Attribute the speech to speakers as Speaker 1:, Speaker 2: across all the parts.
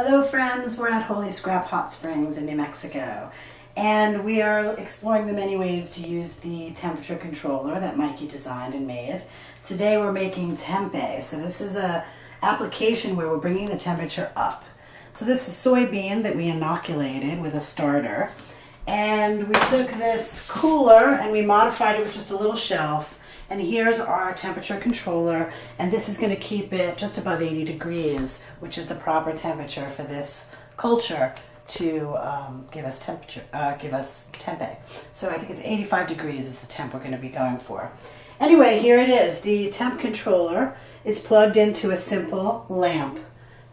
Speaker 1: Hello friends, we're at Holy Scrap Hot Springs in New Mexico, and we are exploring the many ways to use the temperature controller that Mikey designed and made. Today we're making tempeh. So this is a application where we're bringing the temperature up. So this is soybean that we inoculated with a starter, and we took this cooler and we modified it with just a little shelf. And here's our temperature controller, and this is going to keep it just above 80 degrees, which is the proper temperature for this culture to give us tempeh. So I think it's 85 degrees is the temp we're going to be going for. Anyway, here it is. The temp controller is plugged into a simple lamp,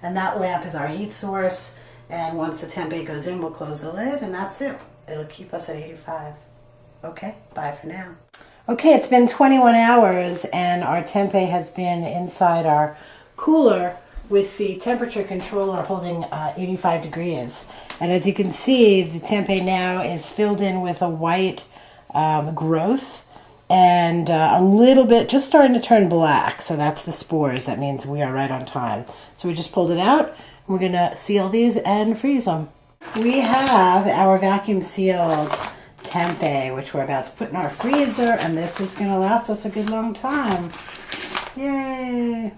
Speaker 1: and that lamp is our heat source. And once the tempeh goes in, we'll close the lid, and that's it. It'll keep us at 85. Okay, bye for now. Okay, it's been 21 hours and our tempeh has been inside our cooler with the temperature controller holding 85 degrees. And as you can see, the tempeh now is filled in with a white growth and a little bit, just starting to turn black. So that's the spores. That means we are right on time. So we just pulled it out. We're going to seal these and freeze them. We have our vacuum sealed tempeh, which we're about to put in our freezer, and this is going to last us a good long time. Yay!